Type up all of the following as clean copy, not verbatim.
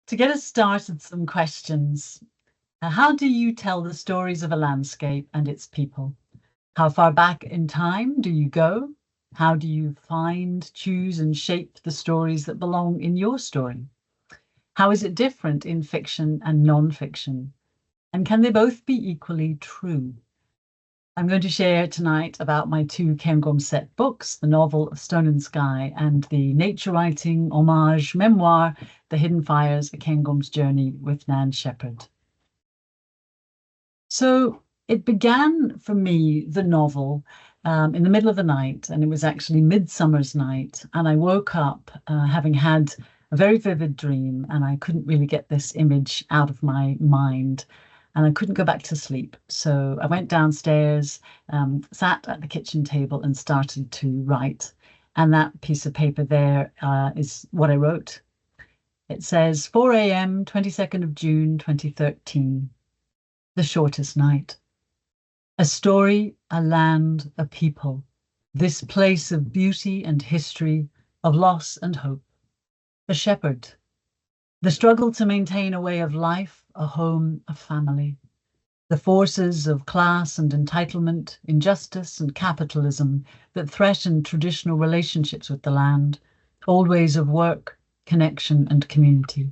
To get us started, some questions. How do you tell the stories of a landscape and its people? How far back in time do you go? How do you find, choose, and shape the stories that belong in your story? How is it different in fiction and non-fiction? And can they both be equally true? I'm going to share tonight about my two Cairngorms set books, the novel Stone and Sky and the nature writing homage memoir, The Hidden Fires, A Cairngorms Journey with Nan Shepherd. So it began for me, the novel, in the middle of the night, and it was actually Midsummer's Night. And I woke up having had a very vivid dream, and I couldn't really get this image out of my mind. And I couldn't go back to sleep. So I went downstairs, sat at the kitchen table and started to write. And that piece of paper there is what I wrote. It says 4 a.m., 22nd of June, 2013. The shortest night. A story, a land, a people. This place of beauty and history, of loss and hope. A shepherd. The struggle to maintain a way of life, a home, a family. The forces of class and entitlement, injustice and capitalism that threaten traditional relationships with the land, old ways of work, connection and community.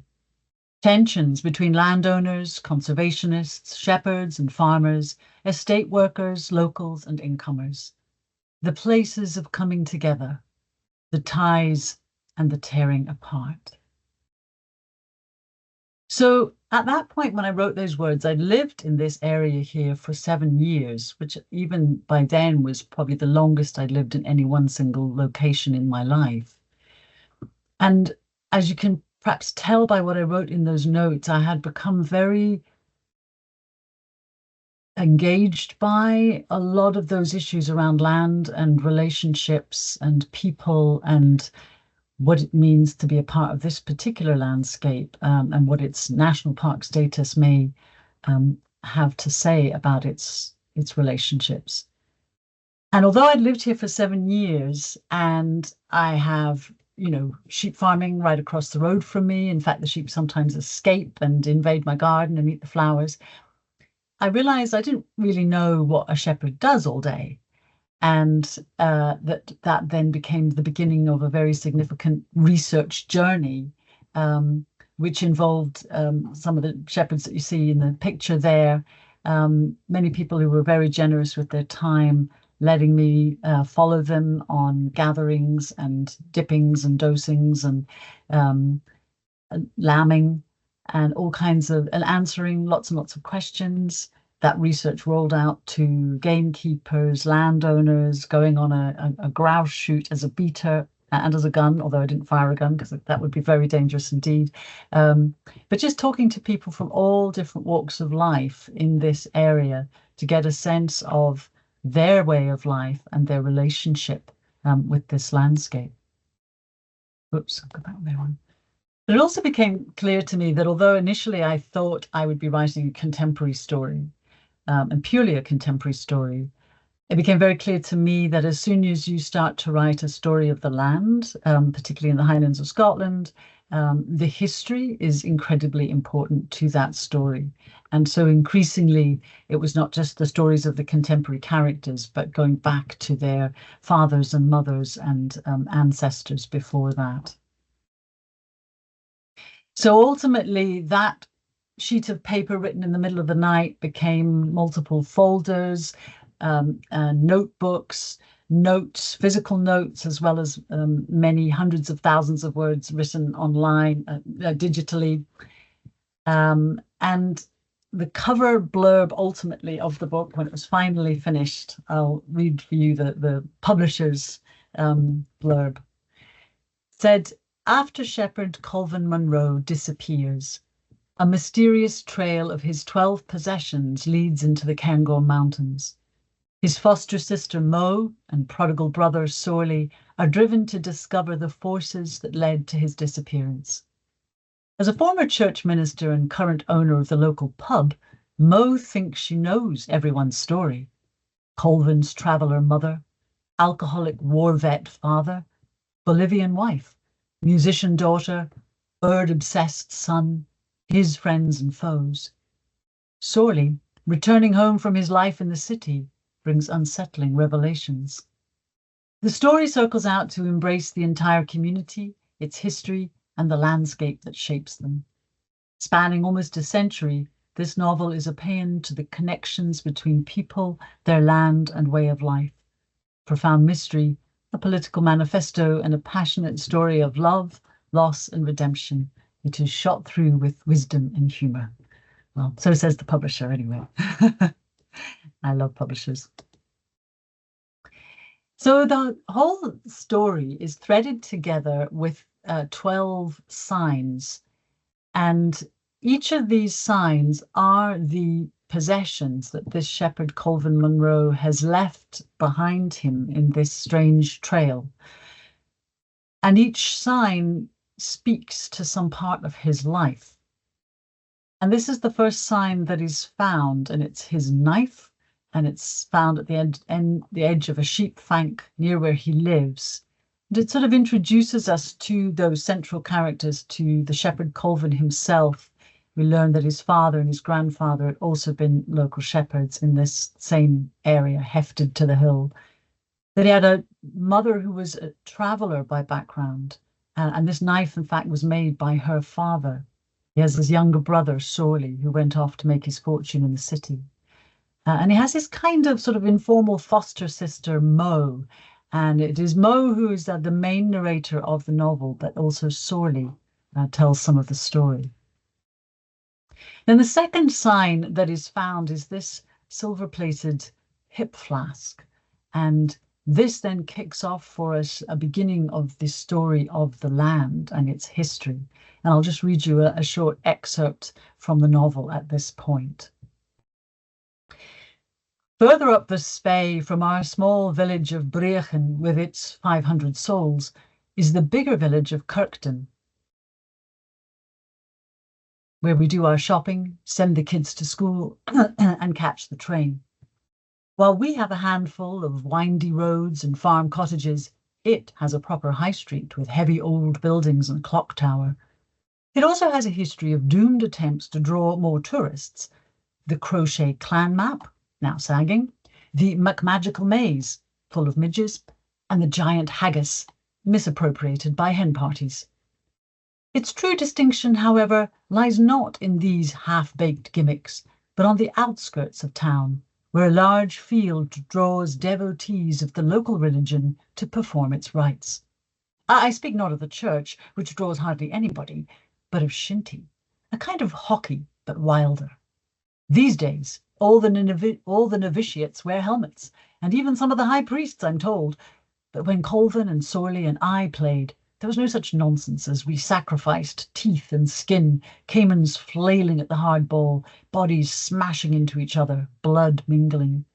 Tensions between landowners, conservationists, shepherds and farmers, estate workers, locals and incomers. The places of coming together, the ties and the tearing apart. So at that point, when I wrote those words, I'd lived in this area here for 7 years, which even by then was probably the longest I'd lived in any one single location in my life. And as you can perhaps tell by what I wrote in those notes, I had become very engaged by a lot of those issues around land and relationships and people and what it means to be a part of this particular landscape and what its national park status may have to say about its relationships. And although I'd lived here for 7 years and I have, sheep farming right across the road from me, in fact, the sheep sometimes escape and invade my garden and eat the flowers, I realized I didn't really know what a shepherd does all day. And that then became the beginning of a very significant research journey, which involved some of the shepherds that you see in the picture there, many people who were very generous with their time, letting me follow them on gatherings and dippings and dosings and lambing and all kinds of, and answering lots and lots of questions. That research rolled out to gamekeepers, landowners, going on a grouse shoot as a beater and as a gun, although I didn't fire a gun because that would be very dangerous indeed. But just talking to people from all different walks of life in this area to get a sense of their way of life and their relationship with this landscape. Oops, I'll go back there one. But it also became clear to me that although initially I thought I would be writing a contemporary story, and purely a contemporary story, it became very clear to me that as soon as you start to write a story of the land, particularly in the Highlands of Scotland, the history is incredibly important to that story. And so increasingly, it was not just the stories of the contemporary characters, but going back to their fathers and mothers and ancestors before that. So ultimately, that sheet of paper written in the middle of the night became multiple folders, notebooks, notes, physical notes, as well as many hundreds of thousands of words written online, digitally. And the cover blurb ultimately of the book, when it was finally finished, I'll read for you the publisher's blurb. Said, after Shepherd Colvin Munro disappears, a mysterious trail of his 12 possessions leads into the Cairngorm Mountains. His foster sister Mo and prodigal brother Sorley are driven to discover the forces that led to his disappearance. As a former church minister and current owner of the local pub, Mo thinks she knows everyone's story. Colvin's traveller mother, alcoholic war vet father, Bolivian wife, musician daughter, bird-obsessed son, his friends and foes. Sorely, returning home from his life in the city brings unsettling revelations. The story circles out to embrace the entire community, its history, and the landscape that shapes them. Spanning almost a century, this novel is a paean to the connections between people, their land, and way of life. Profound mystery, a political manifesto, and a passionate story of love, loss, and redemption. It is shot through with wisdom and humour. Well, so says the publisher anyway. I love publishers. So the whole story is threaded together with 12 signs, and each of these signs are the possessions that this shepherd Colvin Munro has left behind him in this strange trail. And each sign speaks to some part of his life. And this is the first sign that is found, and it's his knife, and it's found at the edge of a sheep fank near where he lives. And it sort of introduces us to those central characters, to the shepherd Colvin himself. We learn that his father and his grandfather had also been local shepherds in this same area, hefted to the hill. That he had a mother who was a traveller by background, and this knife, in fact, was made by her father. He has his younger brother, Sorley, who went off to make his fortune in the city. And he has this kind of sort of informal foster sister, Mo. And it is Mo who is the main narrator of the novel, but also Sorley tells some of the story. Then the second sign that is found is this silver-plated hip flask. And this then kicks off for us a beginning of the story of the land and its history. And I'll just read you a short excerpt from the novel at this point. Further up the Spey from our small village of Breachen with its 500 souls is the bigger village of Kirkton, where we do our shopping, send the kids to school and catch the train. While we have a handful of windy roads and farm cottages, it has a proper high street with heavy old buildings and a clock tower. It also has a history of doomed attempts to draw more tourists. The Crochet clan map, now sagging, the McMagical maze, full of midges, and the giant haggis, misappropriated by hen parties. Its true distinction, however, lies not in these half-baked gimmicks, but on the outskirts of town, where a large field draws devotees of the local religion to perform its rites. I speak not of the church, which draws hardly anybody, but of shinty, a kind of hockey, but wilder. These days, all the novitiates wear helmets, and even some of the high priests, I'm told. But when Colvin and Sorley and I played, there was no such nonsense as we sacrificed teeth and skin, caimans flailing at the hard ball, bodies smashing into each other, blood mingling.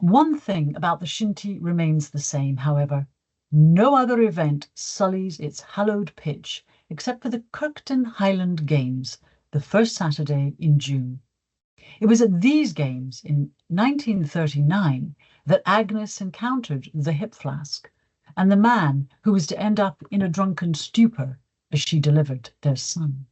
One thing about the shinty remains the same, however. No other event sullies its hallowed pitch, except for the Kirkton Highland Games, the first Saturday in June. It was at these games in 1939 that Agnes encountered the hip flask and the man who was to end up in a drunken stupor as she delivered their son.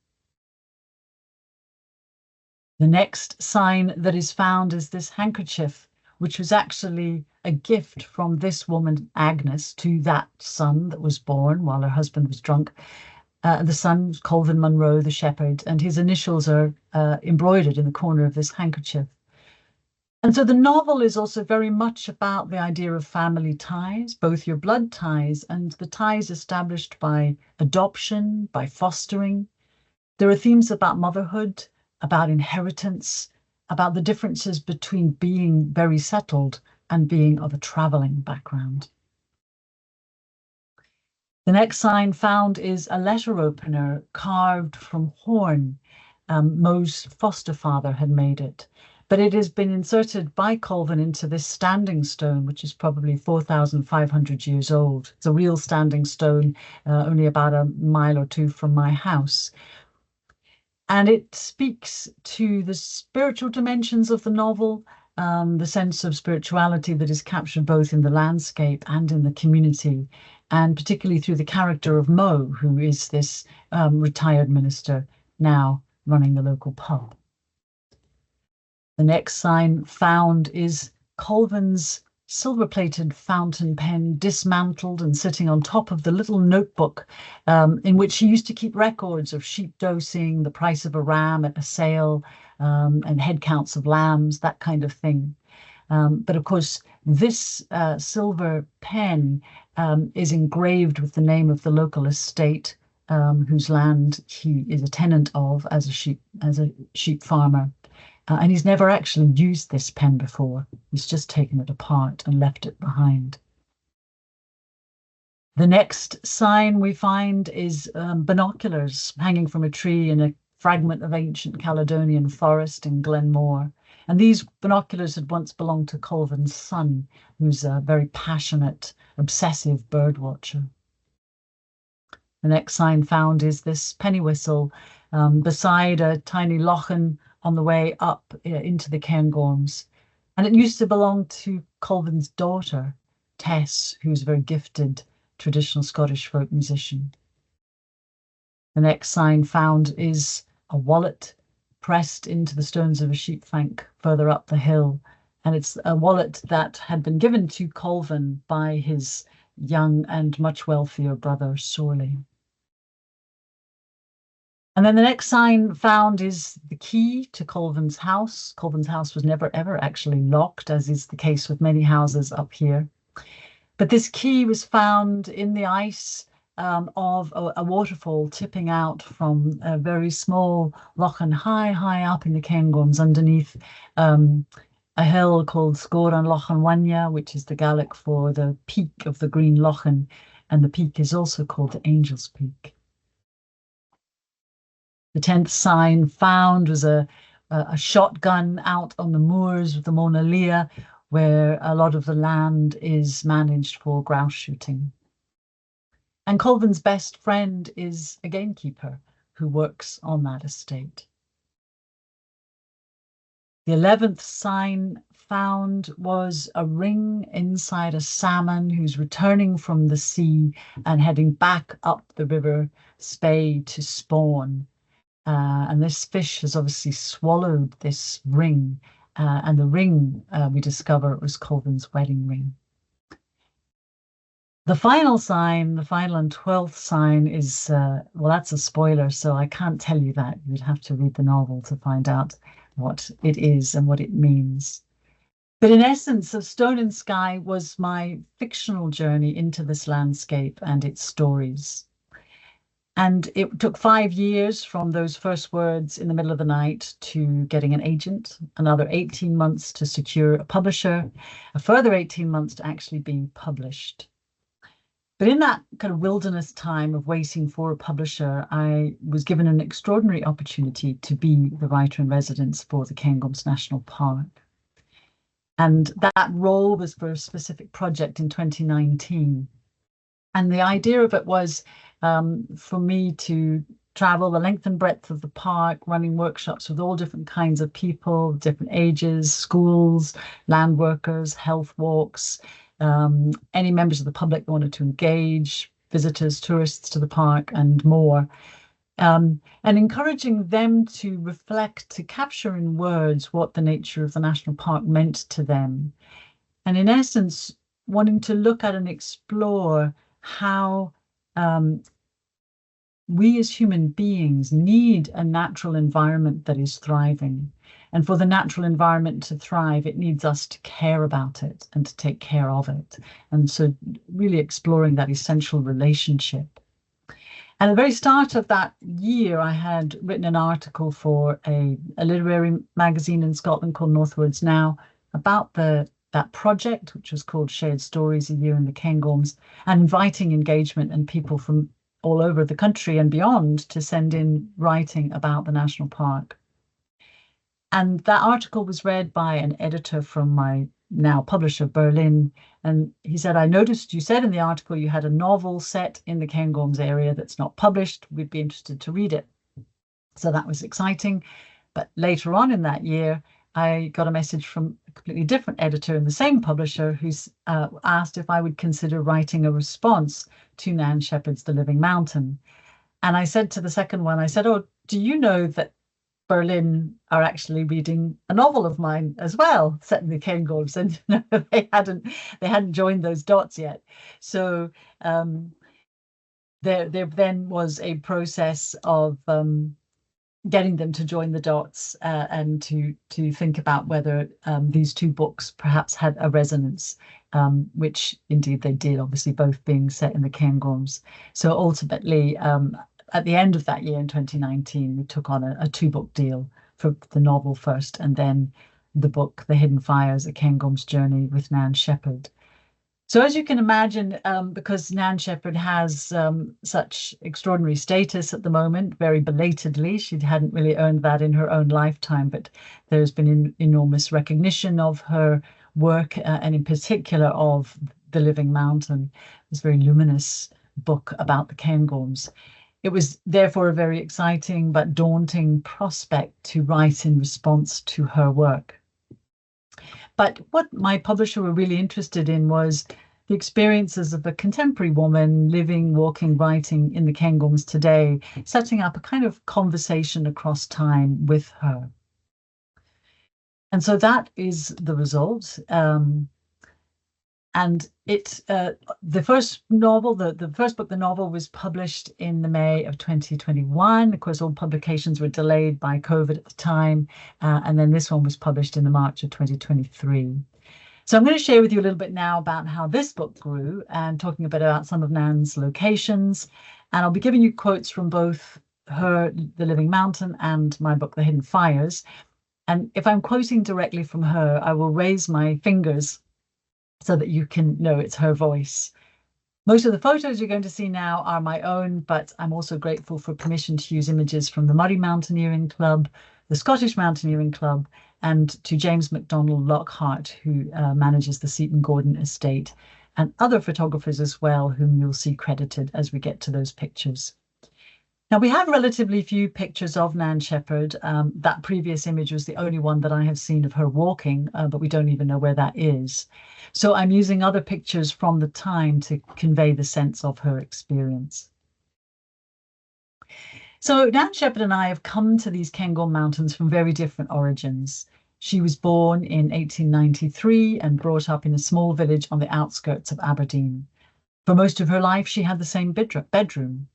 The next sign that is found is this handkerchief, which was actually a gift from this woman, Agnes, to that son that was born while her husband was drunk. The son was Colvin Munro, the shepherd, and his initials are embroidered in the corner of this handkerchief. And so the novel is also very much about the idea of family ties, both your blood ties and the ties established by adoption, by fostering. There are themes about motherhood, about inheritance, about the differences between being very settled and being of a traveling background. The next sign found is a letter opener carved from horn. Mo's foster father had made it, but it has been inserted by Colvin into this standing stone, which is probably 4,500 years old. It's a real standing stone, only about a mile or two from my house. And it speaks to the spiritual dimensions of the novel, the sense of spirituality that is captured both in the landscape and in the community, and particularly through the character of Mo, who is this retired minister now running the local pub. The next sign found is Colvin's silver-plated fountain pen dismantled and sitting on top of the little notebook in which he used to keep records of sheep dosing, the price of a ram at a sale, and head counts of lambs, that kind of thing. But of course, this silver pen is engraved with the name of the local estate whose land he is a tenant of as a sheep farmer. And he's never actually used this pen before. He's just taken it apart and left it behind. The next sign we find is binoculars hanging from a tree in a fragment of ancient Caledonian forest in Glenmore. And these binoculars had once belonged to Colvin's son, who's a very passionate, obsessive bird watcher. The next sign found is this penny whistle beside a tiny lochen on the way up into the Cairngorms. And it used to belong to Colvin's daughter, Tess, who's a very gifted traditional Scottish folk musician. The next sign found is a wallet pressed into the stones of a sheep bank further up the hill. And it's a wallet that had been given to Colvin by his young and much wealthier brother, Sorley. And then the next sign found is the key to Colvin's house. Colvin's house was never, ever actually locked, as is the case with many houses up here. But this key was found in the ice of a waterfall tipping out from a very small lochen high up in the Cairngorms underneath a hill called Scoran Lochen Wanya, which is the Gaelic for the peak of the Green Lochen. And the peak is also called the Angel's Peak. The 10th sign found was a shotgun out on the moors of the Mona Lea, where a lot of the land is managed for grouse shooting. And Colvin's best friend is a gamekeeper who works on that estate. The 11th sign found was a ring inside a salmon who's returning from the sea and heading back up the River Spey to spawn. And this fish has obviously swallowed this ring, and the ring we discover was Colvin's wedding ring. The final sign, the final and 12th sign is, well, that's a spoiler, so I can't tell you that. You'd have to read the novel to find out what it is and what it means. But in essence, Of Stone and Sky was my fictional journey into this landscape and its stories. And it took 5 years from those first words in the middle of the night to getting an agent, another 18 months to secure a publisher, a further 18 months to actually being published. But in that kind of wilderness time of waiting for a publisher, I was given an extraordinary opportunity to be the writer in residence for the Cairngorms National Park. And that role was for a specific project in 2019. And the idea of it was for me to travel the length and breadth of the park, running workshops with all different kinds of people, different ages, schools, land workers, health walks, any members of the public that wanted to engage, visitors, tourists to the park, and more. And encouraging them to reflect, to capture in words what the nature of the national park meant to them. And in essence, wanting to look at and explore how we as human beings need a natural environment that is thriving. And for the natural environment to thrive, it needs us to care about it and to take care of it. And so really exploring that essential relationship. And at the very start of that year, I had written an article for a literary magazine in Scotland called Northwards Now about that project, which was called Shared Stories, a Year in the Cairngorms, and inviting engagement and people from all over the country and beyond to send in writing about the national park. And that article was read by an editor from my now publisher, Berlin. And he said, I noticed you said in the article you had a novel set in the Cairngorms area that's not published. We'd be interested to read it. So that was exciting. But later on in that year, I got a message from a completely different editor in the same publisher who's asked if I would consider writing a response to Nan Shepherd's The Living Mountain. And I said to the second one, I said, oh, do you know that Berlin are actually reading a novel of mine as well, set in the Cairngorms, and they hadn't joined those dots yet. So there then was a process of getting them to join the dots and to think about whether these two books perhaps had a resonance, which indeed they did, obviously both being set in the Cairngorms. So ultimately, at the end of that year in 2019, we took on a two-book deal for the novel first, and then the book, The Hidden Fires, A Cairngorms Journey with Nan Shepherd. So as you can imagine, because Nan Shepherd has such extraordinary status at the moment, very belatedly, she hadn't really earned that in her own lifetime, but there's been enormous recognition of her work, and in particular of The Living Mountain, this very luminous book about the Cairngorms. It was therefore a very exciting but daunting prospect to write in response to her work. But what my publisher were really interested in was the experiences of a contemporary woman living, walking, writing in the Cairngorms today, setting up a kind of conversation across time with her. And so that is the result. And the first novel, the first book, the novel, was published in the May of 2021. Of course, all publications were delayed by COVID at the time. And then this one was published in the March of 2023. So I'm going to share with you a little bit now about how this book grew and talking a bit about some of Nan's locations. And I'll be giving you quotes from both her The Living Mountain and my book, The Hidden Fires. And if I'm quoting directly from her, I will raise my fingers so that you can know it's her voice. Most of the photos you're going to see now are my own, but I'm also grateful for permission to use images from the Murray Mountaineering Club, the Scottish Mountaineering Club, and to James MacDonald Lockhart, who manages the Seaton Gordon estate, and other photographers as well, whom you'll see credited as we get to those pictures. Now, we have relatively few pictures of Nan Shepherd. That previous image was the only one that I have seen of her walking, but we don't even know where that is. So I'm using other pictures from the time to convey the sense of her experience. So Nan Shepherd and I have come to these Cairngorm Mountains from very different origins. She was born in 1893 and brought up in a small village on the outskirts of Aberdeen. For most of her life, she had the same bedroom.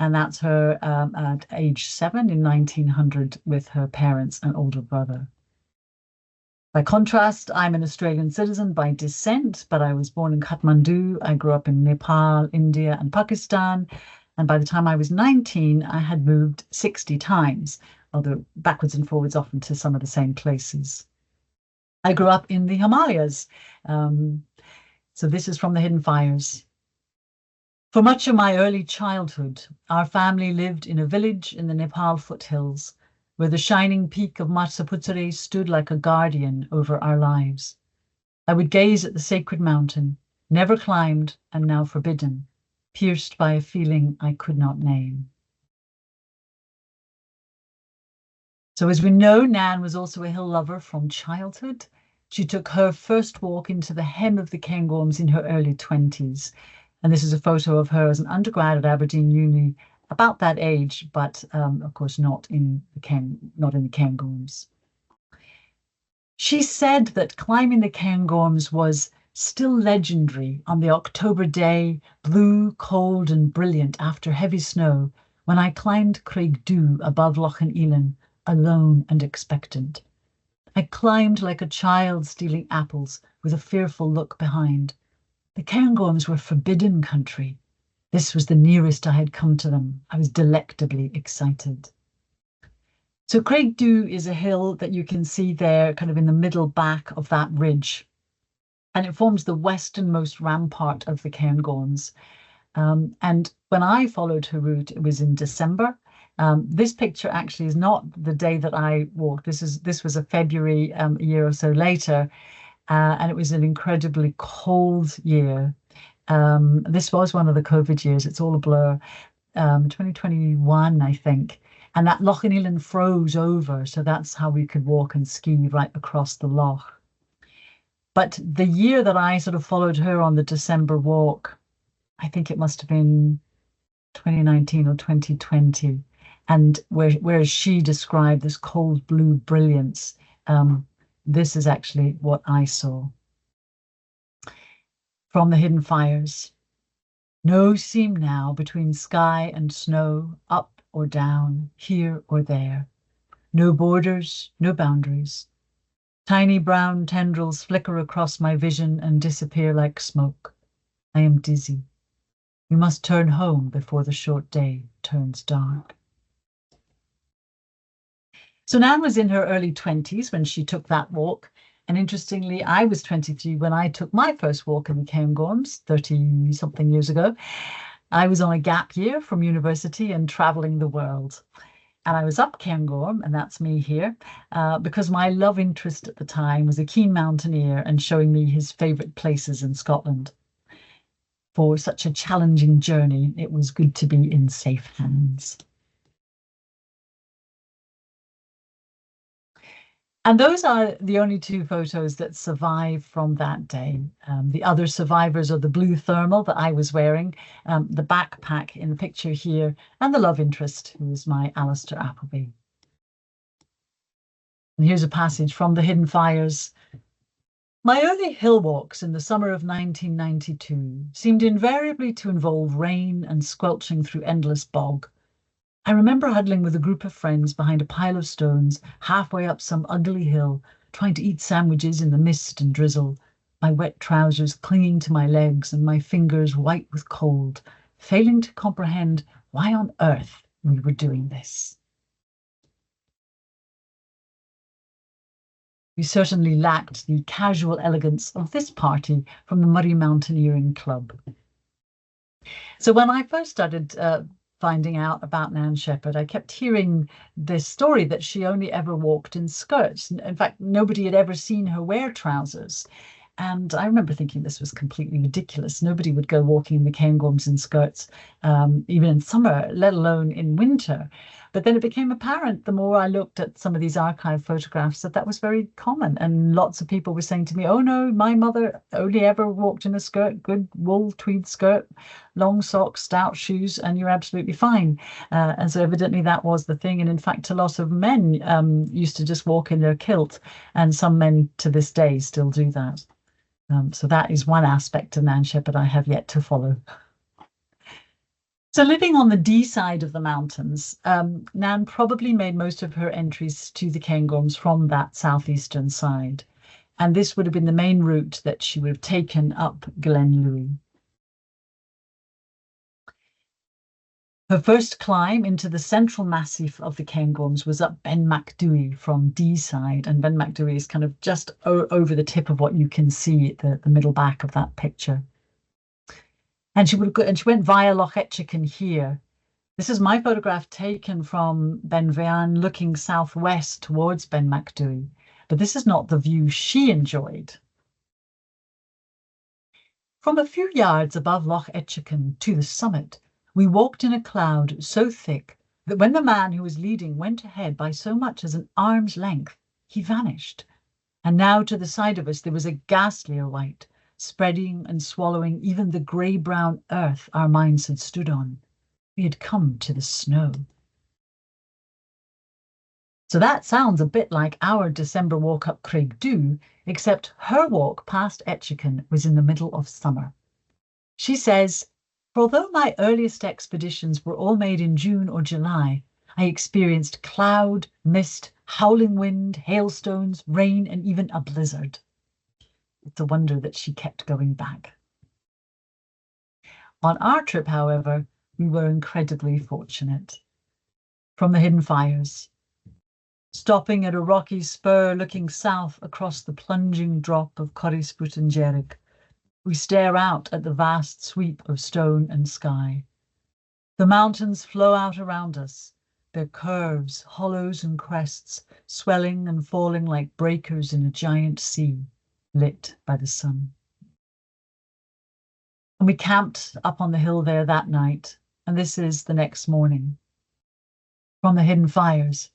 And that's her at age 7 in 1900 with her parents and older brother. By contrast, I'm an Australian citizen by descent, but I was born in Kathmandu. I grew up in Nepal, India, and Pakistan. And by the time I was 19, I had moved 60 times, although backwards and forwards often to some of the same places. I grew up in the Himalayas. So this is from The Hidden Fires. For much of my early childhood, our family lived in a village in the Nepal foothills, where the shining peak of Matsaputare stood like a guardian over our lives. I would gaze at the sacred mountain, never climbed and now forbidden, pierced by a feeling I could not name. So as we know, Nan was also a hill lover from childhood. She took her first walk into the hem of the Cairngorms in her early 20s. And this is a photo of her as an undergrad at Aberdeen Uni, about that age, but of course not in the Cairngorms. She said that climbing the Cairngorms was still legendary on the October day, blue, cold and brilliant after heavy snow, when I climbed Craig Dhu above Loch Elan, alone and expectant. I climbed like a child stealing apples with a fearful look behind. The Cairngorms were forbidden country. This was the nearest I had come to them. I was delectably excited. So Craig Dhu is a hill that you can see there kind of in the middle back of that ridge. And it forms the westernmost rampart of the Cairngorms. And when I followed her route, it was in December. This picture actually is not the day that I walked. This was a February a year or so later. And it was an incredibly cold year. This was one of the COVID years. It's all a blur. 2021, I think. And that Loch Elan froze over. So that's how we could walk and ski right across the loch. But the year that I sort of followed her on the December walk, I think it must have been 2019 or 2020. And whereas she described this cold blue brilliance, this is actually what I saw. From the hidden fires. No seam now between sky and snow, up or down, here or there. No borders, no boundaries. Tiny brown tendrils flicker across my vision and disappear like smoke. I am dizzy. We must turn home before the short day turns dark. So Nan was in her early 20s when she took that walk. And interestingly, I was 23 when I took my first walk in the Cairngorms 30-something years ago. I was on a gap year from university and traveling the world. And I was up Cairngorm, and that's me here, because my love interest at the time was a keen mountaineer and showing me his favourite places in Scotland. For such a challenging journey, it was good to be in safe hands. And those are the only two photos that survive from that day. The other survivors are the blue thermal that I was wearing, the backpack in the picture here, and the love interest, who is my Alistair Appleby. And here's a passage from The Hidden Fires. My early hill walks in the summer of 1992 seemed invariably to involve rain and squelching through endless bog. I remember huddling with a group of friends behind a pile of stones halfway up some ugly hill, trying to eat sandwiches in the mist and drizzle, my wet trousers clinging to my legs and my fingers white with cold, failing to comprehend why on earth we were doing this. We certainly lacked the casual elegance of this party from the Murray Mountaineering Club. So when I first started finding out about Nan Shepherd, I kept hearing this story that she only ever walked in skirts. In fact, nobody had ever seen her wear trousers. And I remember thinking this was completely ridiculous. Nobody would go walking in the Cairngorms in skirts, even in summer, let alone in winter. But then it became apparent the more I looked at some of these archive photographs that was very common. And lots of people were saying to me, oh no, my mother only ever walked in a skirt, good wool tweed skirt, long socks, stout shoes, and you're absolutely fine. And so evidently that was the thing. And in fact, a lot of men used to just walk in their kilt. And some men to this day still do that. So that is one aspect of Nan Shepherd I have yet to follow. So living on the D side of the mountains, Nan probably made most of her entries to the Cairngorms from that southeastern side. And this would have been the main route that she would have taken up Glen Louis. Her first climb into the central massif of the Cairngorms was up Ben Macdui from D side, and Ben Macdui is kind of just over the tip of what you can see at the middle back of that picture. And she went via Loch Etchican here. This is my photograph taken from Ben Vean looking southwest towards Ben Macdui, but this is not the view she enjoyed. From a few yards above Loch Etchican to the summit, we walked in a cloud so thick that when the man who was leading went ahead by so much as an arm's length, he vanished. And now to the side of us there was a ghastlier white, spreading and swallowing even the grey-brown earth our minds had stood on. We had come to the snow. So that sounds a bit like our December walk up Craigdhu, except her walk past Etchican was in the middle of summer. She says, for although my earliest expeditions were all made in June or July, I experienced cloud, mist, howling wind, hailstones, rain, and even a blizzard. It's a wonder that she kept going back. On our trip, however, we were incredibly fortunate. From the Hidden Fires, stopping at a rocky spur looking south across the plunging drop of Corrispoot and Jerrig, we stare out at the vast sweep of stone and sky. The mountains flow out around us, their curves, hollows and crests, swelling and falling like breakers in a giant sea, lit by the sun. And we camped up on the hill there that night, and this is the next morning. From the Hidden Fires.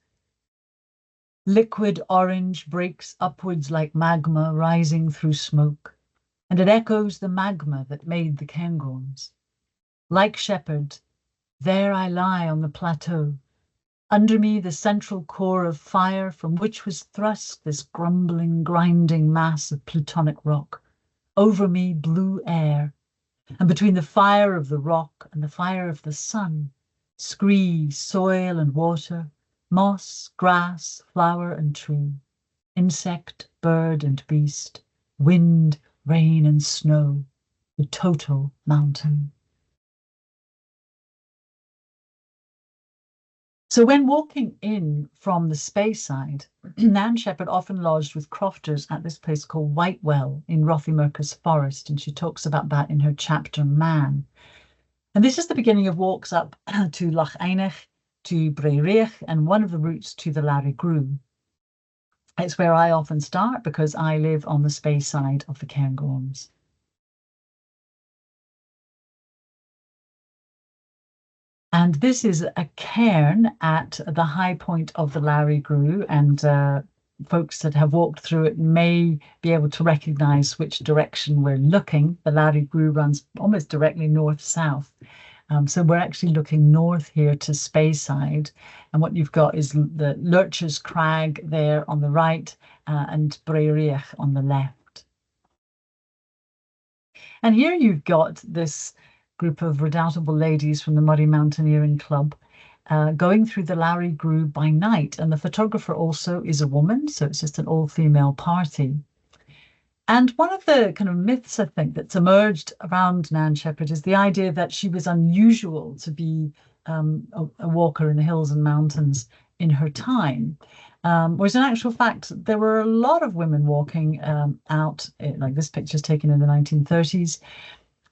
Liquid orange breaks upwards like magma rising through smoke, and it echoes the magma that made the Cairngorms. Like Shepherd, there I lie on the plateau, Under me, the central core of fire from which was thrust this grumbling, grinding mass of plutonic rock. Over me, blue air. And between the fire of the rock and the fire of the sun, scree, soil and water, moss, grass, flower and tree, insect, bird and beast, wind, rain and snow, the total mountain. So when walking in from the Speyside, Nan Shepherd often lodged with crofters at this place called Whitewell in Rothiemurchus Forest, and she talks about that in her chapter Man. And this is the beginning of walks up to Loch Einich, to Blairgowrie, and one of the routes to the Larry Grue. It's where I often start because I live on the Speyside of the Cairngorms. And this is a cairn at the high point of the Larry Grue, and folks that have walked through it may be able to recognize which direction we're looking. The Larry Grue runs almost directly north-south. So we're actually looking north here to Speyside, and what you've got is the Lurch's Crag there on the right and Blairgowrie on the left. And here you've got this group of redoubtable ladies from the Murray Mountaineering Club going through the Larry Grue by night. And the photographer also is a woman, so it's just an all-female party. And one of the kind of myths, I think, that's emerged around Nan Shepherd is the idea that she was unusual to be a walker in the hills and mountains in her time. Whereas in actual fact, there were a lot of women walking out, like this picture is taken in the 1930s.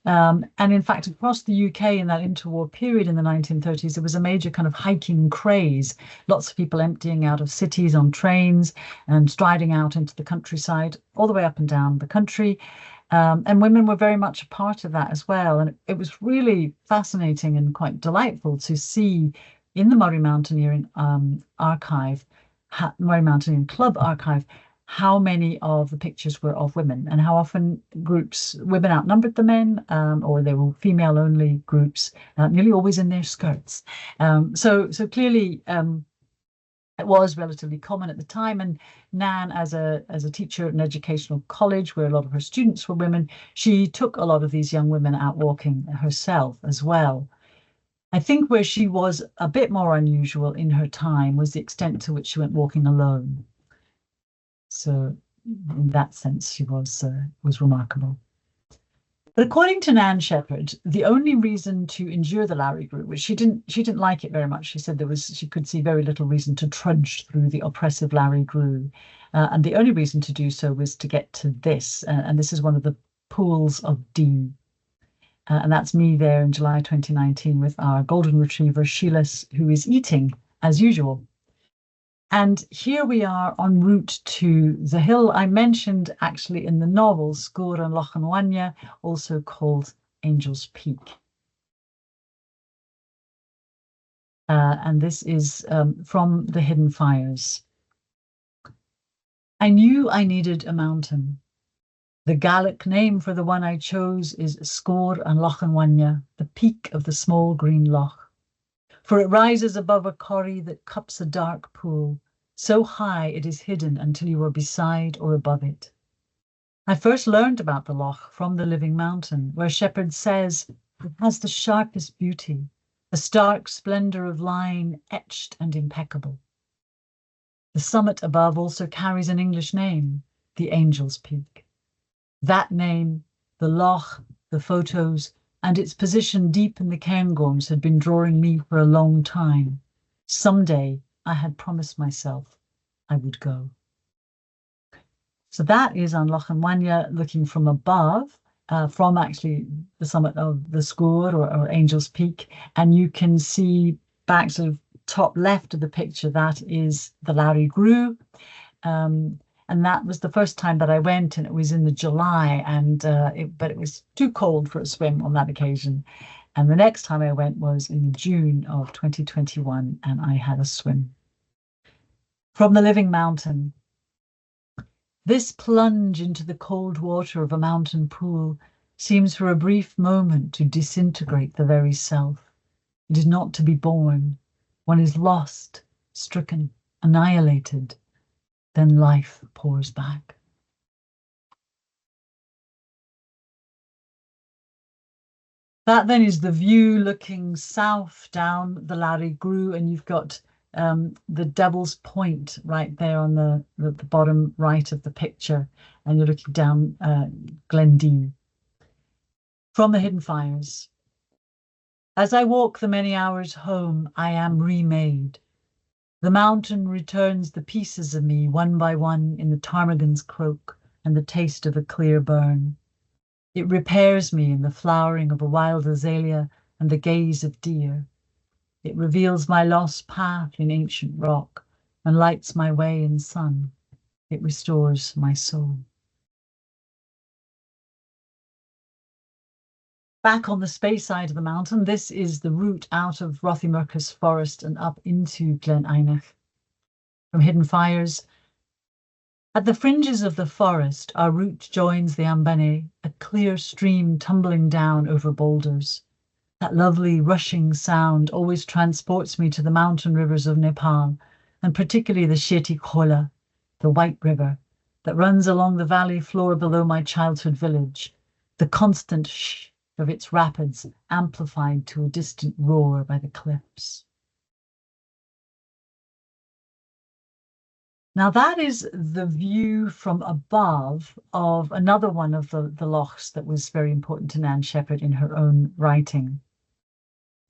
And in fact, across the UK in that interwar period in the 1930s, there was a major kind of hiking craze. Lots of people emptying out of cities on trains and striding out into the countryside, all the way up and down the country. And women were very much a part of that as well. And it was really fascinating and quite delightful to see in the Murray Mountaineering archive, Murray Mountaineering Club archive, how many of the pictures were of women and how often women outnumbered the men, or they were female-only groups, nearly always in their skirts. So clearly it was relatively common at the time. And Nan, as a teacher at an educational college where a lot of her students were women, she took a lot of these young women out walking herself as well. I think where she was a bit more unusual in her time was the extent to which she went walking alone. So in that sense, she was remarkable. But according to Nan Shepherd, the only reason to endure the Larry Grue, which she didn't like it very much. She said she could see very little reason to trudge through the oppressive Larry Grue, and the only reason to do so was to get to this, and this is one of the pools of Dee. And that's me there in July 2019 with our golden retriever Sheilas, who is eating as usual. And here we are en route to the hill I mentioned actually in the novel, Sgôr an Loch an Bhainne, also called Angel's Peak. And this is from The Hidden Fires. I knew I needed a mountain. The Gaelic name for the one I chose is Sgôr an Loch an Bhainne, the peak of the small green loch. For it rises above a corrie that cups a dark pool, so high it is hidden until you are beside or above it. I first learned about the loch from The Living Mountain, where Shepherd says it has the sharpest beauty, a stark splendour of line etched and impeccable. The summit above also carries an English name, the Angel's Peak. That name, the loch, the photos, and its position deep in the Cairngorms had been drawing me for a long time. Someday I had promised myself I would go. So that is on Loch an Bhainne looking from above, from actually the summit of the Sgôr or Angel's Peak. And you can see back sort of top left of the picture, that is the Larry Grue. And that was the first time that I went, and it was in the July, but it was too cold for a swim on that occasion. And the next time I went was in June of 2021, and I had a swim. From The Living Mountain. This plunge into the cold water of a mountain pool seems for a brief moment to disintegrate the very self. It is not to be borne. One is lost, stricken, annihilated. Then life pours back. That then is the view looking south down the Larry Grew, and you've got the Devil's Point right there on the bottom right of the picture, and you're looking down Glendee. From the Hidden Fires. As I walk the many hours home, I am remade. The mountain returns the pieces of me one by one in the ptarmigan's croak and the taste of a clear burn. It repairs me in the flowering of a wild azalea and the gaze of deer. It reveals my lost path in ancient rock and lights my way in sun. It restores my soul. Back on the Spey side of the mountain, this is the route out of Rothiemurchus Forest and up into Glen Einach. From Hidden Fires, at the fringes of the forest, our route joins the Ambane, a clear stream tumbling down over boulders. That lovely rushing sound always transports me to the mountain rivers of Nepal, and particularly the Sheti Khola, the White River, that runs along the valley floor below my childhood village, the constant shh of its rapids amplified to a distant roar by the cliffs. Now that is the view from above of another one of the lochs that was very important to Nan Shepherd in her own writing.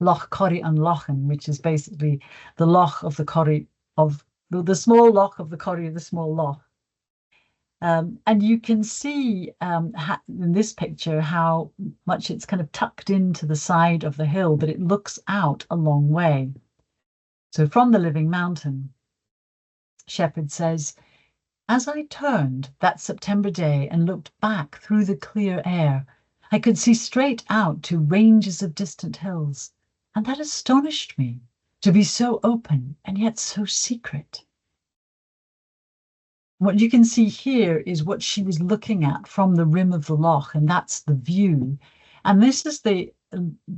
Loch Corrie an Lochen, which is basically the loch of the Corrie of the small loch of the Corrie of the small loch. And you can see in this picture how much it's kind of tucked into the side of the hill, but it looks out a long way. So from the Living Mountain, Shepherd says, as I turned that September day and looked back through the clear air, I could see straight out to ranges of distant hills, and that astonished me, to be so open and yet so secret. What you can see here is what she was looking at from the rim of the loch, and that's the view. And this is the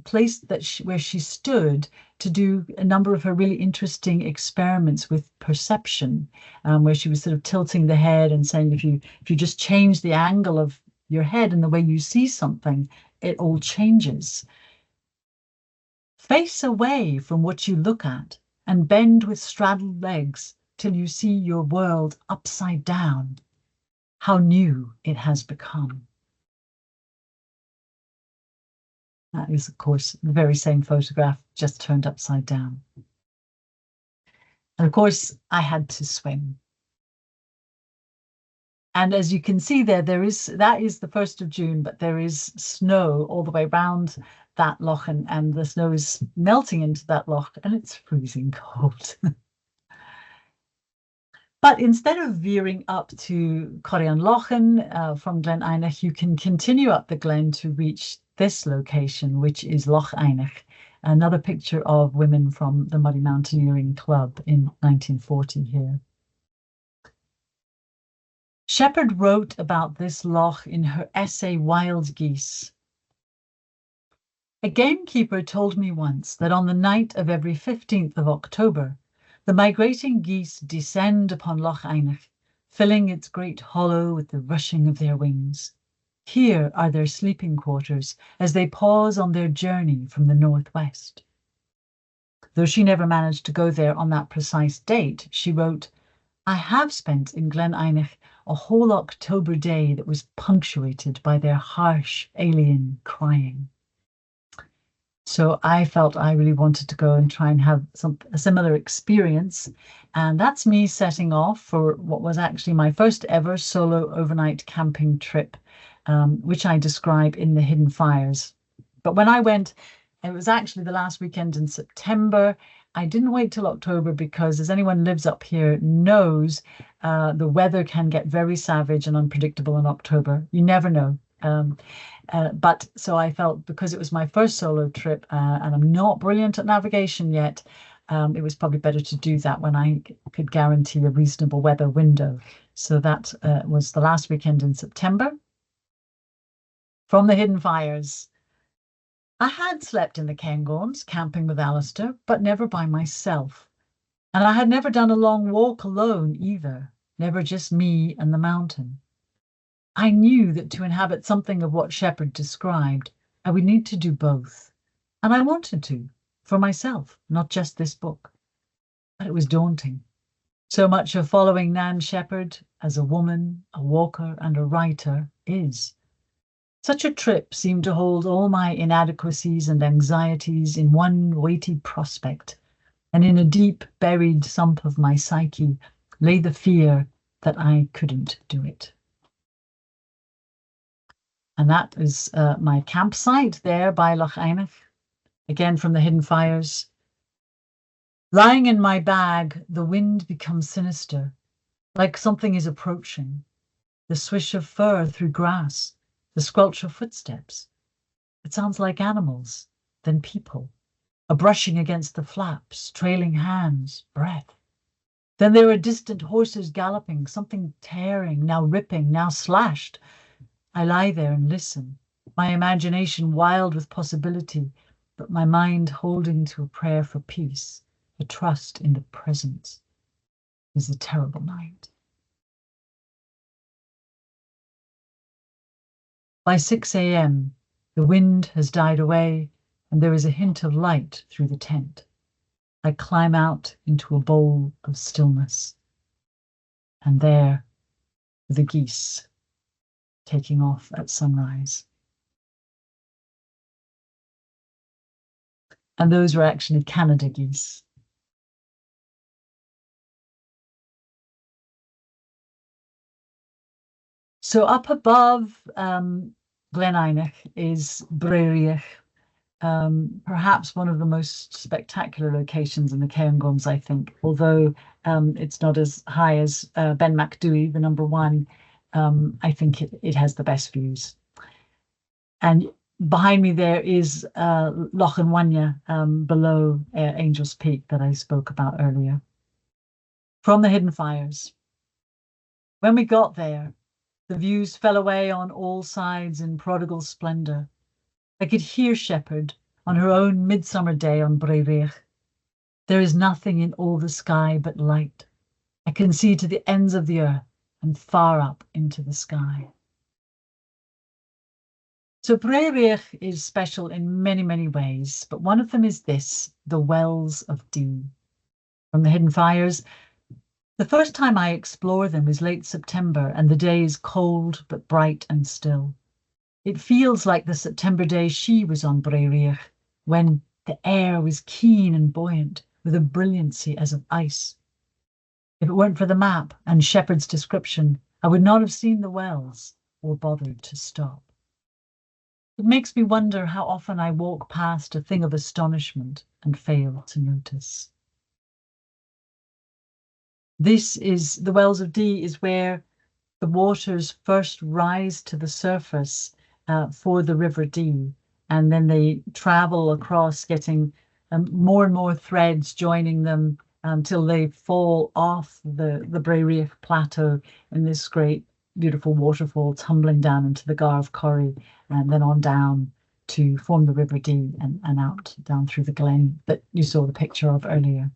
place that where she stood to do a number of her really interesting experiments with perception, where she was sort of tilting the head and saying, if you just change the angle of your head and the way you see something, it all changes. Face away from what you look at and bend with straddled legs till you see your world upside down. How new it has become. That is, of course, the very same photograph, just turned upside down. And of course, I had to swim. And as you can see there, that is the 1st of June, but there is snow all the way around that loch, and the snow is melting into that loch, and it's freezing cold. But instead of veering up to Corrie an Lochen from Glen Einach, you can continue up the glen to reach this location, which is Loch Einach, another picture of women from the Muddy Mountaineering Club in 1940 here. Shepherd wrote about this loch in her essay Wild Geese. A gamekeeper told me once that on the night of every 15th of October, the migrating geese descend upon Loch Einach, filling its great hollow with the rushing of their wings. Here are their sleeping quarters as they pause on their journey from the northwest. Though she never managed to go there on that precise date, she wrote, I have spent in Glen Einach a whole October day that was punctuated by their harsh, alien crying. So I felt I really wanted to go and try and have a similar experience. And that's me setting off for what was actually my first ever solo overnight camping trip, which I describe in the Hidden Fires. But when I went, it was actually the last weekend in September. I didn't wait till October because, as anyone who lives up here knows, the weather can get very savage and unpredictable in October. You never know. But so I felt, because it was my first solo trip and I'm not brilliant at navigation yet, it was probably better to do that when I could guarantee a reasonable weather window. So that was the last weekend in September. From the Hidden Fires. I had slept in the Cairngorms, camping with Alistair, but never by myself. And I had never done a long walk alone either, never just me and the mountain. I knew that to inhabit something of what Shepherd described, I would need to do both. And I wanted to, for myself, not just this book. But it was daunting. So much of following Nan Shepherd as a woman, a walker, and a writer is. Such a trip seemed to hold all my inadequacies and anxieties in one weighty prospect, and in a deep buried sump of my psyche lay the fear that I couldn't do it. And that is my campsite there by Loch Einach, again from the Hidden Fires. Lying in my bag, the wind becomes sinister, like something is approaching. The swish of fur through grass, the squelch of footsteps. It sounds like animals, then people, a brushing against the flaps, trailing hands, breath. Then there are distant horses galloping, something tearing, now ripping, now slashed. I lie there and listen, my imagination wild with possibility, but my mind holding to a prayer for peace, a trust in the present. It is a terrible night. By 6 a.m., the wind has died away, and there is a hint of light through the tent. I climb out into a bowl of stillness, and there are the geese taking off at sunrise. And those were actually Canada geese. So up above Glen Einach is Blairgowrie, perhaps one of the most spectacular locations in the Cairngorms, I think, although it's not as high as Ben Macdui, the number one. I think it has the best views. And behind me there is Loch Wanya below Angel's Peak that I spoke about earlier. From the Hidden Fires. When we got there, the views fell away on all sides in prodigal splendor. I could hear Shepherd on her own midsummer day on Blairgowrie. There is nothing in all the sky but light. I can see to the ends of the earth and far up into the sky. So Blairgowrie is special in many, many ways, but one of them is this, the Wells of Dee. From the Hidden Fires, the first time I explore them is late September, and the day is cold but bright and still. It feels like the September day she was on Blairgowrie, when the air was keen and buoyant, with a brilliancy as of ice. If it weren't for the map and Shepherd's description, I would not have seen the wells or bothered to stop. It makes me wonder how often I walk past a thing of astonishment and fail to notice. This is the Wells of Dee, is where the waters first rise to the surface for the River Dee, and then they travel across, getting more and more threads joining them until they fall off the Blairgowrie plateau in this great, beautiful waterfall tumbling down into the Gar of Corrie, and then on down to form the River Dee and out down through the glen that you saw the picture of earlier.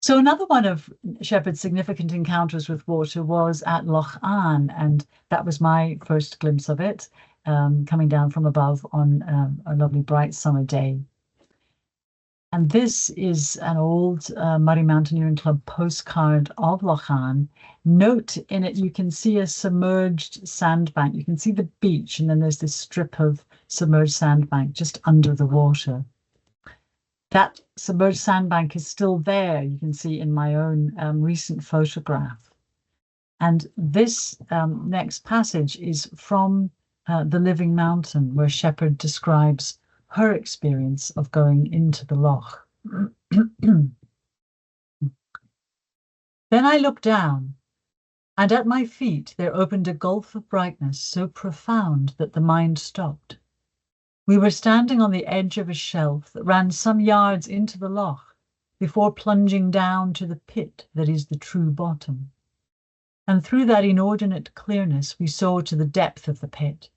So another one of Shepherd's significant encounters with water was at Loch An, and that was my first glimpse of it, coming down from above on a lovely bright summer day. And this is an old Murray Mountaineering Club postcard of Loch An. Note in it, you can see a submerged sandbank. You can see the beach, and then there's this strip of submerged sandbank just under the water. That submerged sandbank is still there, you can see in my own recent photograph. And this next passage is from The Living Mountain, where Shepherd describes her experience of going into the loch. Then I looked down, and at my feet there opened a gulf of brightness so profound that the mind stopped. We were standing on the edge of a shelf that ran some yards into the loch before plunging down to the pit that is the true bottom. And through that inordinate clearness we saw to the depth of the pit.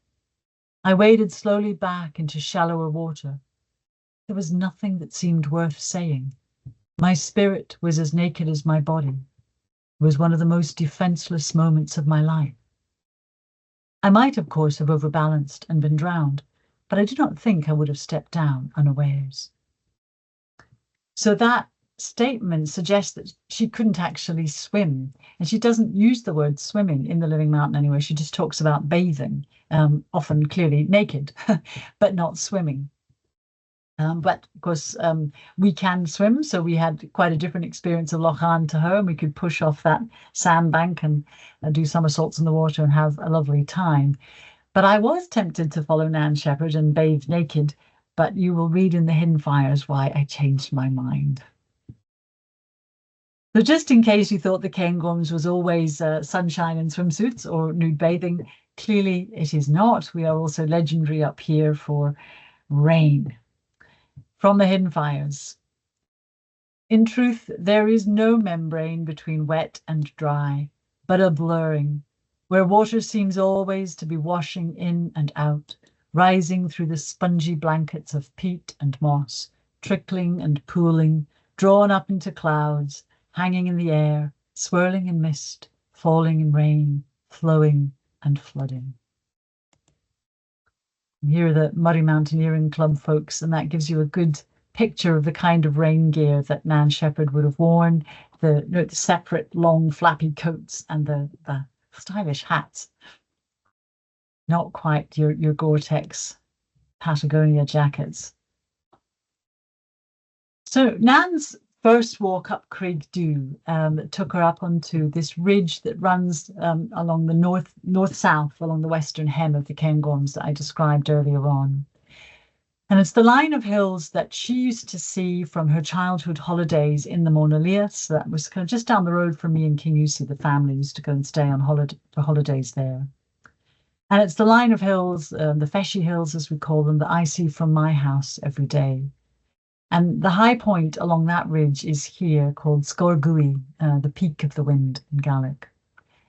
I waded slowly back into shallower water. there was nothing that seemed worth saying. My spirit was as naked as my body. It was one of the most defenseless moments of my life. I might, of course, have overbalanced and been drowned, but I do not think I would have stepped down unawares. So that statement suggests that she couldn't actually swim. And she doesn't use the word swimming in The Living Mountain anyway. She just talks about bathing, often clearly naked, but not swimming. But of course, we can swim, so we had quite a different experience of Loch An to her, and we could push off that sandbank and do somersaults in the water and have a lovely time. But I was tempted to follow Nan Shepherd and bathe naked, but you will read in the Hidden Fires why I changed my mind. So just in case you thought the Cairngorms was always sunshine and swimsuits or nude bathing, clearly it is not. We are also legendary up here for rain. From the Hidden Fires. In truth, there is no membrane between wet and dry, but a blurring, where water seems always to be washing in and out, rising through the spongy blankets of peat and moss, trickling and pooling, drawn up into clouds, hanging in the air, swirling in mist, falling in rain, flowing and flooding. Here are the Murray Mountaineering Club folks, and that gives you a good picture of the kind of rain gear that Nan Shepherd would have worn, the separate long flappy coats and the stylish hats. Not quite your Gore-Tex Patagonia jackets. So Nan's first walk up Craig Dhu took her up onto this ridge that runs along the north-south, along the western hem of the Cairngorms that I described earlier on. And it's the line of hills that she used to see from her childhood holidays in the Mona Lias. That was kind of just down the road from me in Kingusi. The family used to go and stay on holidays there. And it's the line of hills, the Feshy Hills as we call them, that I see from my house every day. And the high point along that ridge is here called Sgorgui, the peak of the wind in Gaelic.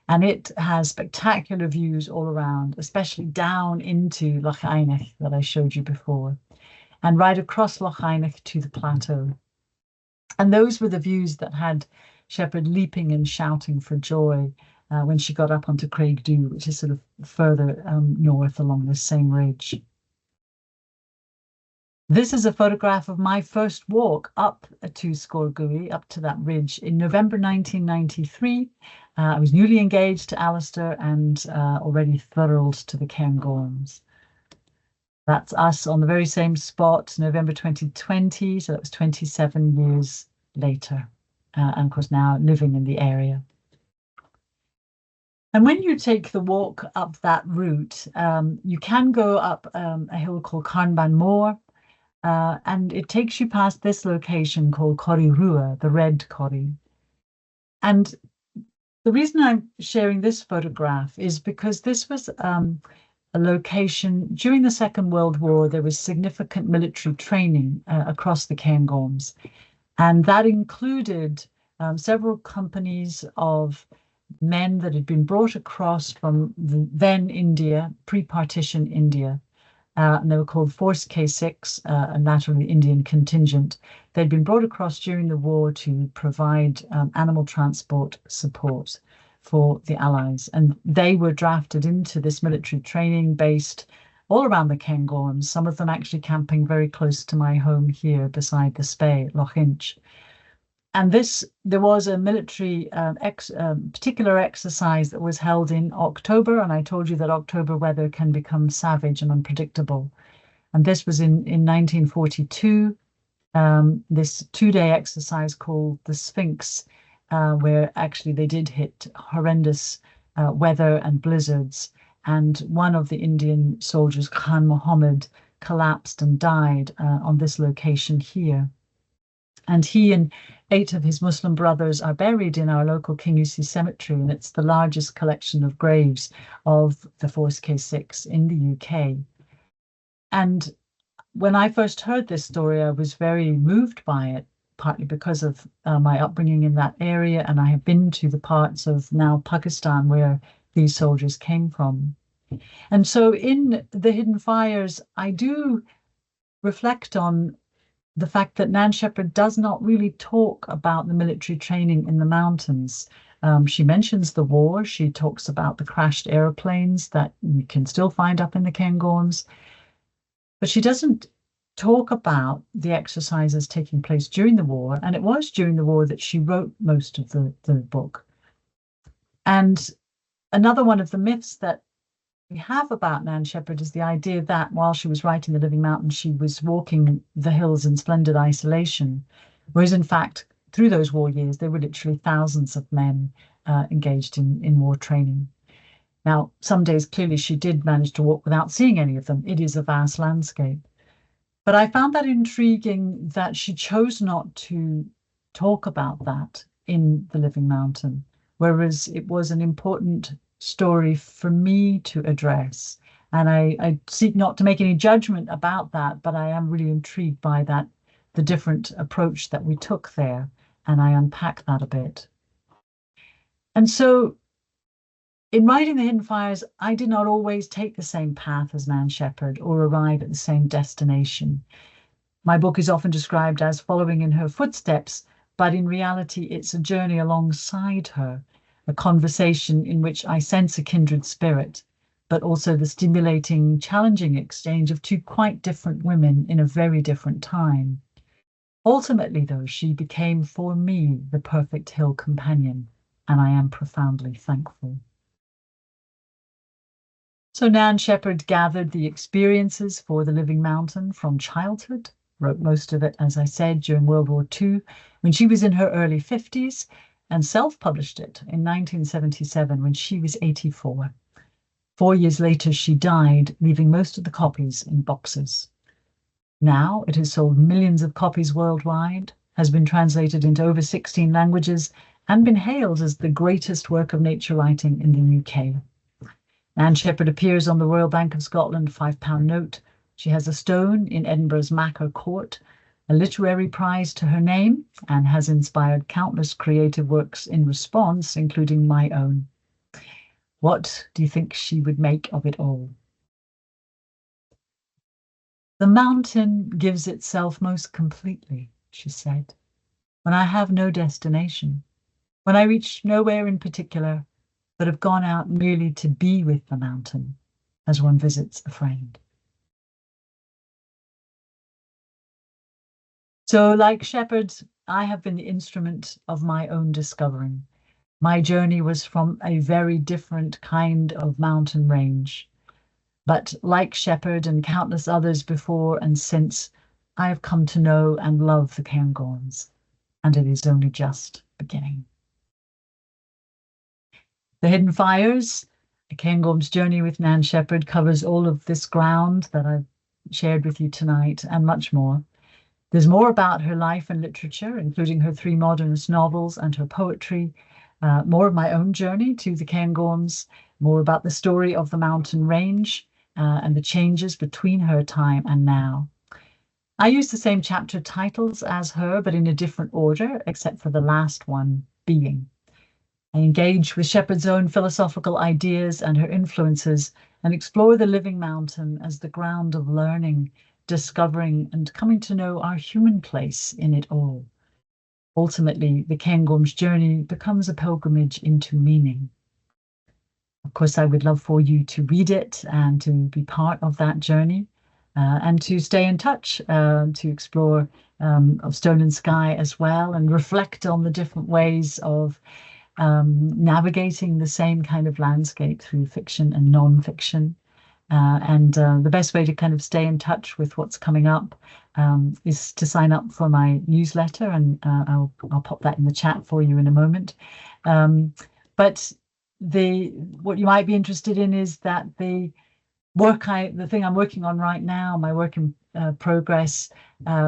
And it has spectacular views all around, especially down into Loch Einich that I showed you before, and right across Loch Einich to the plateau. And those were the views that had Shepherd leaping and shouting for joy when she got up onto Craig Dhu, which is sort of further north along this same ridge. This is a photograph of my first walk up to Sgorgui, up to that ridge, in November 1993. I was newly engaged to Alistair and already thrilled to the Cairngorms. That's us on the very same spot, November 2020, so that was 27 years later, and of course now living in the area. And when you take the walk up that route, you can go up a hill called Carnban Moor, and it takes you past this location called Corrie Rua, the Red Corrie. And the reason I'm sharing this photograph is because this was a location during the Second World War. There was significant military training across the Cairngorms, and that included several companies of men that had been brought across from the then India, pre-partition India, and they were called Force K6, a naturally Indian contingent. They'd been brought across during the war to provide animal transport support for the Allies. And they were drafted into this military training based all around the Cairngorms, some of them actually camping very close to my home here beside the Spey, Loch Inch. And there was a military particular exercise that was held in October, and I told you that October weather can become savage and unpredictable. And this was in 1942, this 2-day exercise called the Sphinx, where actually they did hit horrendous weather and blizzards. And one of the Indian soldiers, Khan Mohammed, collapsed and died on this location here. And he and 8 of his Muslim brothers are buried in our local Kingusi cemetery, and it's the largest collection of graves of the Force K6 in the UK. And when I first heard this story, I was very moved by it, partly because of my upbringing in that area, and I have been to the parts of now Pakistan where these soldiers came from. And so in The Hidden Fires, I do reflect on the fact that Nan Shepherd does not really talk about the military training in the mountains. She mentions the war. She talks about the crashed aeroplanes that you can still find up in the Cairngorms, but she doesn't talk about the exercises taking place during the war. And it was during the war that she wrote most of the book. And another one of the myths that we have about Nan Shepherd is the idea that while she was writing The Living Mountain, she was walking the hills in splendid isolation, whereas in fact, through those war years, there were literally thousands of men engaged in war training. Now, some days clearly she did manage to walk without seeing any of them. It is a vast landscape. But I found that intriguing that she chose not to talk about that in The Living Mountain, whereas it was an important story for me to address. And I seek not to make any judgment about that, but I am really intrigued by that, the different approach that we took there, and I unpack that a bit. And so in writing The Hidden Fires, I did not always take the same path as Nan Shepherd or arrive at the same destination. My book is often described as following in her footsteps, but in reality, it's a journey alongside her, a conversation in which I sense a kindred spirit, but also the stimulating, challenging exchange of two quite different women in a very different time. Ultimately, though, she became for me the perfect hill companion, and I am profoundly thankful. So Nan Shepherd gathered the experiences for The Living Mountain from childhood, wrote most of it, as I said, during World War II, when she was in her early 50s, and self-published it in 1977 when she was 84. 4 years later, she died, leaving most of the copies in boxes. Now it has sold millions of copies worldwide, has been translated into over 16 languages, and been hailed as the greatest work of nature writing in the UK. Nan Shepherd appears on the Royal Bank of Scotland £5 note. She has a stone in Edinburgh's Macker Court, a literary prize to her name, and has inspired countless creative works in response, including my own. What do you think she would make of it all? The mountain gives itself most completely, she said, when I have no destination, when I reach nowhere in particular, but have gone out merely to be with the mountain, as one visits a friend. So, like Shepherd, I have been the instrument of my own discovering. My journey was from a very different kind of mountain range. But like Shepherd and countless others before and since, I have come to know and love the Cairngorms, and it is only just beginning. The Hidden Fires, a Cairngorms Journey with Nan Shepherd, covers all of this ground that I've shared with you tonight and much more. There's more about her life and literature, including her 3 modernist novels and her poetry, more of my own journey to the Cairngorms, more about the story of the mountain range and the changes between her time and now. I use the same chapter titles as her, but in a different order, except for the last one, Being. I engage with Shepherd's own philosophical ideas and her influences and explore the living mountain as the ground of learning, discovering and coming to know our human place in it all. Ultimately, the Cairngorms Journey becomes a pilgrimage into meaning. Of course, I would love for you to read it and to be part of that journey and to stay in touch, to explore of Stone and Sky as well, and reflect on the different ways of navigating the same kind of landscape through fiction and non-fiction. The best way to kind of stay in touch with what's coming up is to sign up for my newsletter, and I'll pop that in the chat for you in a moment. But what you might be interested in is that the thing I'm working on right now, my work in progress,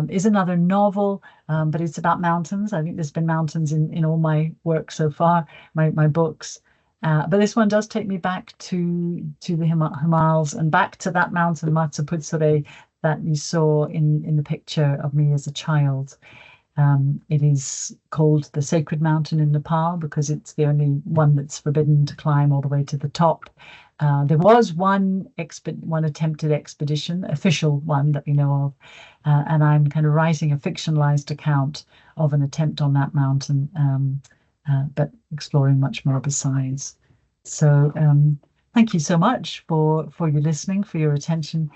is another novel, but it's about mountains. I think there's been mountains in all my work so far, my books. But this one does take me back to the Himalayas and back to that mountain, Matsaputsure, that you saw in the picture of me as a child. It is called the Sacred Mountain in Nepal because it's the only one that's forbidden to climb all the way to the top. There was one attempted expedition, official one that we know of, and I'm kind of writing a fictionalized account of an attempt on that mountain, but exploring much more besides. So thank you so much for your listening, for your attention,